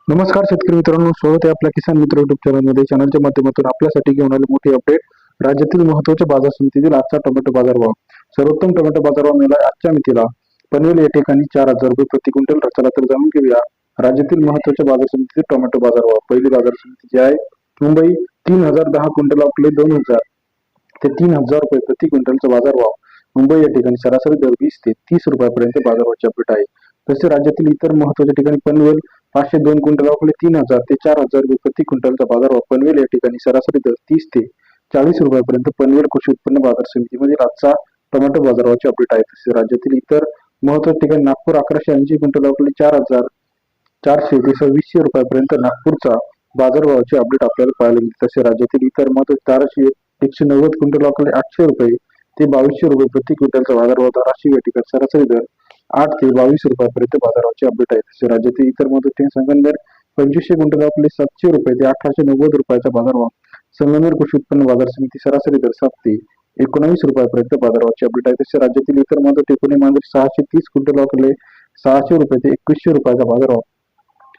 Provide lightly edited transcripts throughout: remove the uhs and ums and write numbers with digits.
नमस्कार शेतकरी मित्रांनो, स्वागत आहे आपल्या किसान मित्र युट्यूब चॅनलमध्ये. चॅनलच्या माध्यमातून आपल्यासाठी घेऊन आले मोठी अपडेट. राज्यातील महत्त्वाच्या बाजार समितीतील आजचा टोमॅटो बाजारभाव. सर्वोत्तम टोमॅटो बाजारभाव मिळाला आजच्या मितीला पनवेल या ठिकाणी 4,000 रुपये प्रति क्विंटल. चला तर जाणून घेऊया राज्यातील महत्त्वाच्या बाजार समितीतील टोमॅटो बाजारभाव. पहिली बाजार समिती जी आहे मुंबई, 3,010 क्विंटल आपले 2,000 ते 3,000 रुपये प्रति क्विंटलचा बाजारभाव. मुंबई या ठिकाणी सरासरी दर 20 ते 30 रुपयापर्यंत बाजारभावाची अपडेट आहे. तसे राज्यातील इतर महत्त्वाच्या ठिकाणी पनवेल 502 क्विंटल आपले 3,000 ते 4,000 रुपये प्रति क्विंटलचा बाजारभाव. पनवेल या ठिकाणी सरासरी दर 30 ते 40 रुपयापर्यंत पनवेल कृषी उत्पन्न बाजार समितीमध्ये आजचा टोमॅटो बाजारभावाची अपडेट आहे. तसेच राज्यातील इतर महत्त्वाच्या ठिकाणी नागपूर 1180 क्विंटल आपले 4,400 ते 2,600 रुपयापर्यंत नागपूरचा बाजारभावाची अपडेट आपल्याला पाहायला मिळते. तसे राज्यातील इतर महत्त्वाचे धाराशिव 190 क्विंटल आपले 800 रुपये ते 2,200 रुपये प्रति क्विंटलचा बाजारभाव. धाराशिव या ठिकाणी सरासरी दर 8 ते 22 रुपयापर्यंत बाजाराची अपडेट आहे. तसे राज्यातील इतर महत्त्वाचे संगमनेर 2500 क्विंटल आपले 700 रुपये ते 1,890 रुपयाचा बाजारभाव. संगमनेर कृषी उत्पन्न बाजार समिती सरासरी दर 7 ते 19 रुपयापर्यंत बाजाराची अपडेट आहे. तसे राज्यातील इतर महत्त्वाचे पुणे मांजरी 630 क्विंटल आपले 600 रुपये ते 2,100 रुपयाचा बाजारभाव.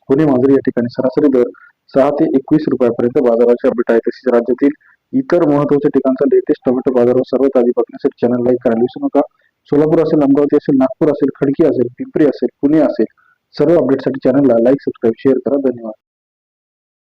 पुणे मांजरी या ठिकाणी सरासरी दर 6 ते 21 रुपयापर्यंत बाजाराची अपडेट आहे. तसेच राज्यातील इतर महत्त्वाच्या ठिकाणचा लेटेस्ट टोमॅटो बाजारभाव सर्वात आधी बघण्यासाठी चॅनल लाईक करायला विसरू नका. सोलापूर असेल, अमरावती असेल, नागपूर असेल, खडकी असेल, पिंपरी असेल, पुणे असेल, सर्व अपडेटसाठी चॅनलला लाईक, सबस्क्राईब, शेअर करा. धन्यवाद.